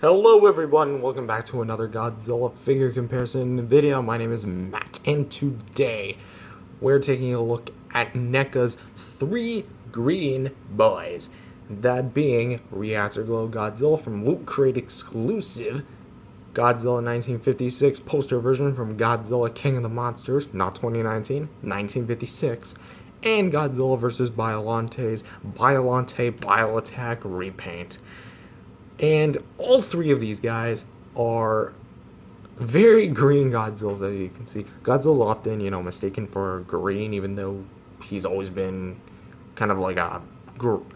Hello everyone, welcome back to another Godzilla figure comparison video. My name is Matt, and today we're taking a look at NECA's three green boys. That being Reactor Glow Godzilla from Loot Crate exclusive, Godzilla 1956 poster version from Godzilla King of the Monsters, not 2019, 1956, and Godzilla vs. Biollante's Biollante Bile Attack repaint. And all three of these guys are very green Godzillas, as you can see. Godzilla's often, mistaken for green, even though he's always been kind of like a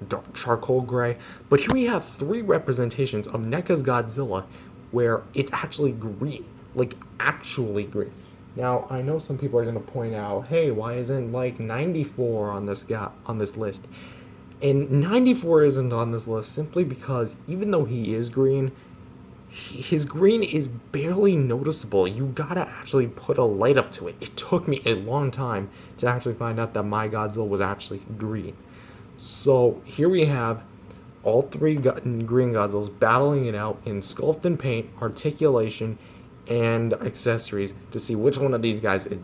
dark charcoal gray. But here we have three representations of NECA's Godzilla where it's actually green, like actually green. Now, I know some people are going to point out, hey, why isn't like 94 on this list? And 94 isn't on this list simply because even though he is green, his green is barely noticeable. You gotta actually put a light up to it. It took me a long time to actually find out that my Godzilla was actually green. So here we have all three green Godzillas battling it out in sculpt and paint, articulation, and accessories to see which one of these guys is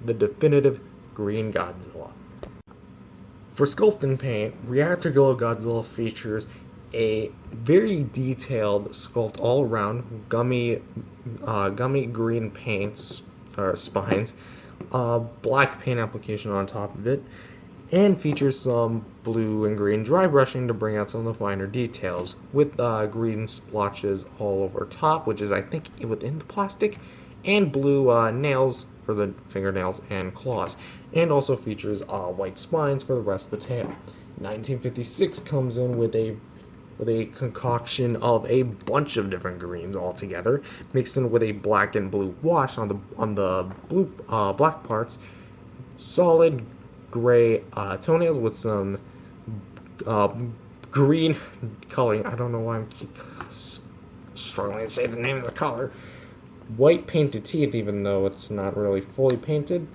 the definitive green Godzilla. For sculpt and paint, Reactor Glow Godzilla features a very detailed sculpt all around, gummy green paints or spines, black paint application on top of it, and features some blue and green dry brushing to bring out some of the finer details, with green splotches all over top, which is I think within the plastic, and blue nails for the fingernails and claws, and also features white spines for the rest of the tail. 1956 comes in with a concoction of a bunch of different greens all together, mixed in with a black and blue wash on the blue black parts, solid gray toenails with some green coloring. I don't know why I'm struggling to say the name of the color. White painted teeth, even though it's not really fully painted,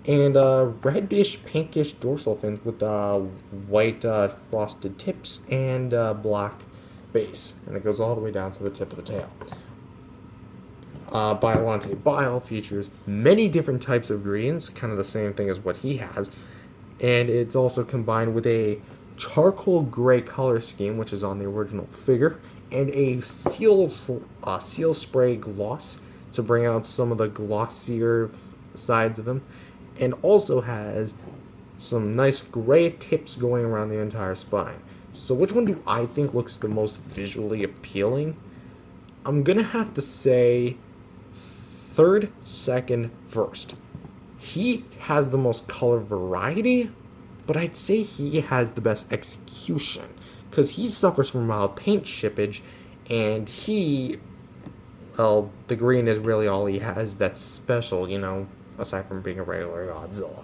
and reddish pinkish dorsal fins with white frosted tips and black base, and it goes all the way down to the tip of the tail. Biollante Bile features many different types of greens, kind of the same thing as what he has, and it's also combined with a charcoal gray color scheme, which is on the original figure, and a seal spray gloss to bring out some of the glossier sides of him, and also has some nice gray tips going around the entire spine. So which one do I think looks the most visually appealing? I'm gonna have to say third, second, first. He has the most color variety, but I'd say he has the best execution, because he suffers from paint shippage, and the green is really all he has that's special, aside from being a regular Godzilla.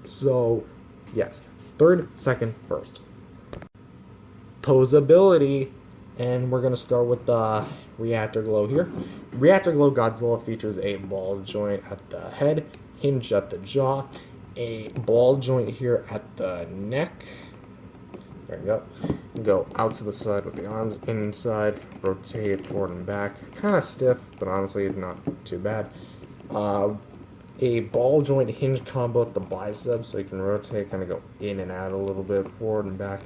So, yes, third, second, first. Posability, and we're going to start with the Reactor Glow here. Reactor Glow Godzilla features a ball joint at the head, hinge at the jaw, a ball joint here at the neck. There you go. Go out to the side with the arms inside, rotate forward and back. Kind of stiff, but honestly not too bad. A ball joint hinge combo at the bicep, so you can rotate, kind of go in and out a little bit, forward and back.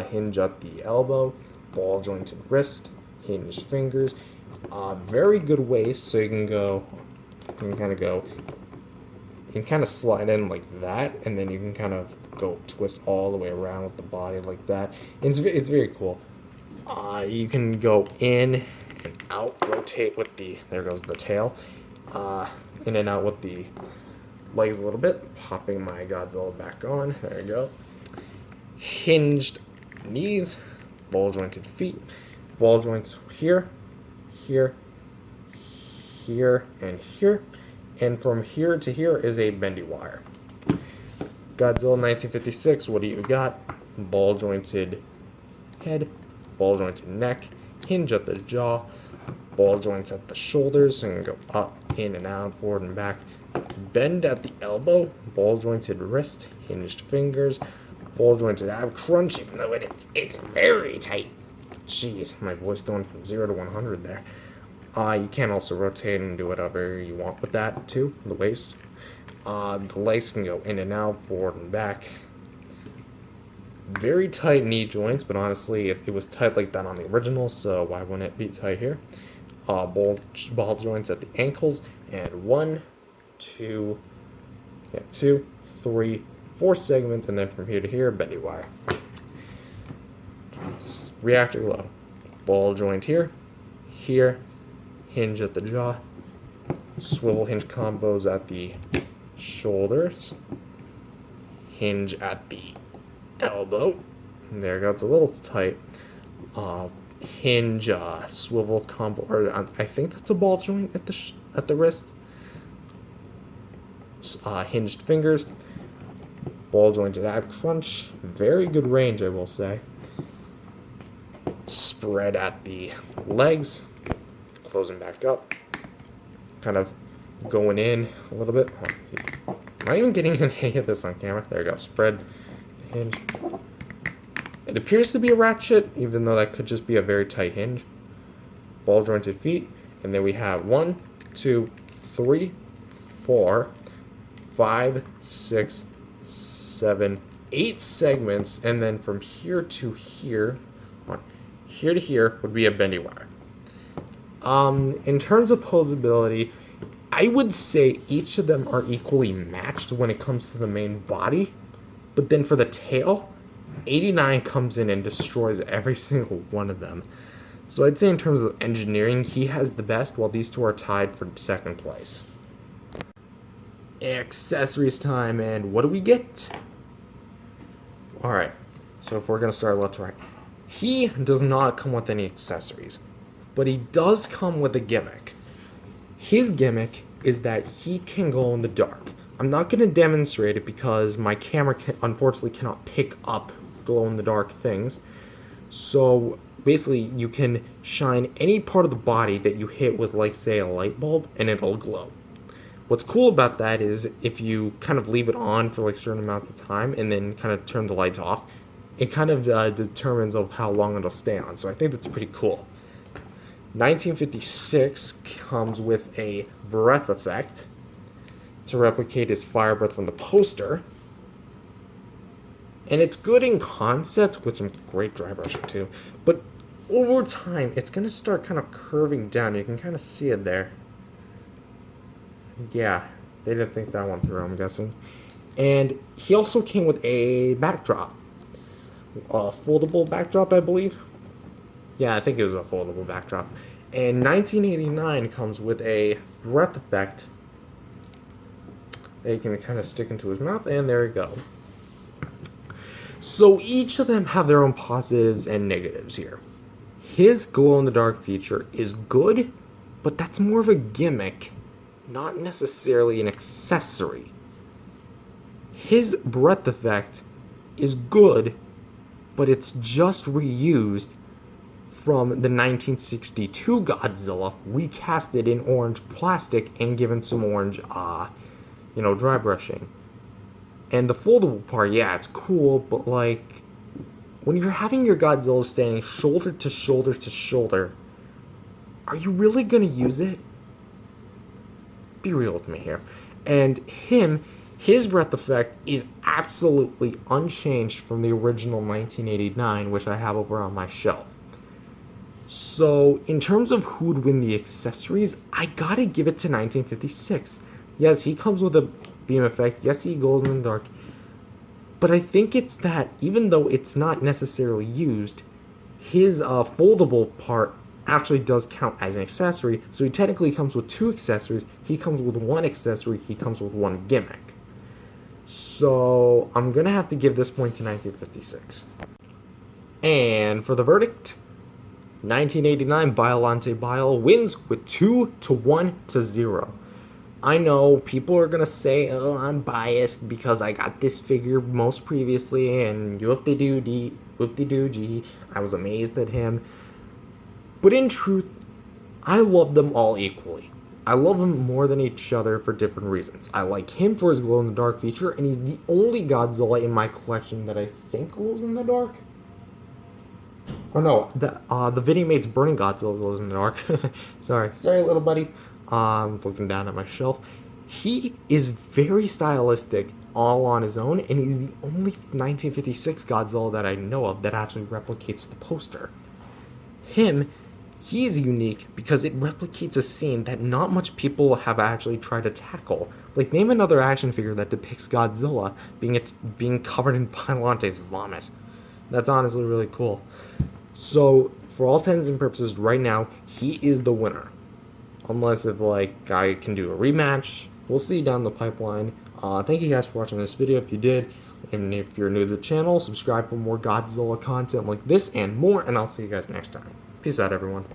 Hinge at the elbow, ball jointed wrist, hinged fingers. Very good waist, so you can kind of slide in like that, and then you can kind of go twist all the way around with the body like that. It's very cool. You can go in and out, rotate with there goes the tail, in and out with the legs a little bit, popping my Godzilla back on. There you go. Hinged knees, ball jointed feet, ball joints here, here, here, and here. And from here to here is a bendy wire. Godzilla 1956, what do you got? Ball jointed head, ball jointed neck, hinge at the jaw, ball joints at the shoulders, so you can go up, in and out, forward and back. Bend at the elbow, ball jointed wrist, hinged fingers, ball jointed ab crunch, even though it's very tight. Jeez, my voice going from 0 to 100 there. You can also rotate and do whatever you want with that too, the waist. The legs can go in and out, forward and back. Very tight knee joints, but honestly, it was tight like that on the original, so why wouldn't it be tight here? Ball joints at the ankles, and 1, 2, 3, 4 segments, and then from here to here, bendy wire. Reactor glove. Ball joint here, hinge at the jaw, swivel hinge combos at the shoulders, hinge at the elbow. There it goes, a little tight. Hinge, swivel combo, or I think that's a ball joint at the wrist. Hinged fingers, ball joint at ab crunch. Very good range, I will say. Spread at the legs, closing back up, kind of going in a little bit. Am I even getting any of this on camera? There you go. Spread, hinge. It appears to be a ratchet, even though that could just be a very tight hinge. Ball jointed feet, and then we have 1, 2, 3, 4, 5, 6, 7, 8 segments, and then from here to here, here to here would be a bendy wire. In terms of posability, I would say each of them are equally matched when it comes to the main body, but then for the tail, 89 comes in and destroys every single one of them. So I'd say in terms of engineering, he has the best, while these two are tied for second place. Accessories time, and what do we get? Alright, so if we're going to start left to right. He does not come with any accessories, but he does come with a gimmick. His gimmick is that he can glow in the dark. I'm not going to demonstrate it because my camera unfortunately cannot pick up glow in the dark things. So basically you can shine any part of the body that you hit with, like, say, a light bulb, and it'll glow. What's cool about that is if you kind of leave it on for like certain amounts of time and then kind of turn the lights off, it kind of determines of how long it'll stay on. So I think that's pretty cool. 1956 comes with a breath effect to replicate his fire breath from the poster. And it's good in concept with some great dry brushing too. But over time, it's going to start kind of curving down. You can kind of see it there. Yeah, they didn't think that one through, I'm guessing. And he also came with a backdrop. A foldable backdrop, I believe. Yeah, I think it was a foldable backdrop. And 1989 comes with a breath effect that you can kind of stick into his mouth, and there you go. So each of them have their own positives and negatives here. His glow-in-the-dark feature is good, but that's more of a gimmick, not necessarily an accessory. His breath effect is good, but it's just reused from the 1962 Godzilla, recasted in orange plastic and given some orange, dry brushing. And the foldable part, yeah, it's cool, but like, when you're having your Godzilla standing shoulder to shoulder to shoulder, are you really gonna use it? Be real with me here. And his breath effect is absolutely unchanged from the original 1989, which I have over on my shelf. So, in terms of who would win the accessories, I gotta give it to 1956. Yes, he comes with a beam effect. Yes, he glows in the dark. But I think it's that, even though it's not necessarily used, his foldable part actually does count as an accessory. So he technically comes with 2 accessories. He comes with 1 accessory. He comes with 1 gimmick. So I'm going to have to give this point to 1956. And for the verdict, 1989 Biollante Bile wins with 2-1-0. I know people are going to say, oh, I'm biased because I got this figure most previously, and whoop-de-doo-gee, I was amazed at him. But in truth, I love them all equally. I love them more than each other for different reasons. I like him for his glow-in-the-dark feature, and he's the only Godzilla in my collection that I think glows in the dark. Oh no, the video mate's burning Godzilla glows in the dark. Sorry, little buddy. Looking down at my shelf. He is very stylistic all on his own, and he's the only 1956 Godzilla that I know of that actually replicates the poster. He's unique because it replicates a scene that not much people have actually tried to tackle. Like, name another action figure that depicts Godzilla being covered in Biollante's vomit. That's honestly really cool. So, for all intents and purposes, right now, he is the winner. Unless if, like, I can do a rematch. We'll see down the pipeline. Thank you guys for watching this video if you did. And if you're new to the channel, subscribe for more Godzilla content like this and more. And I'll see you guys next time. Peace out, everyone.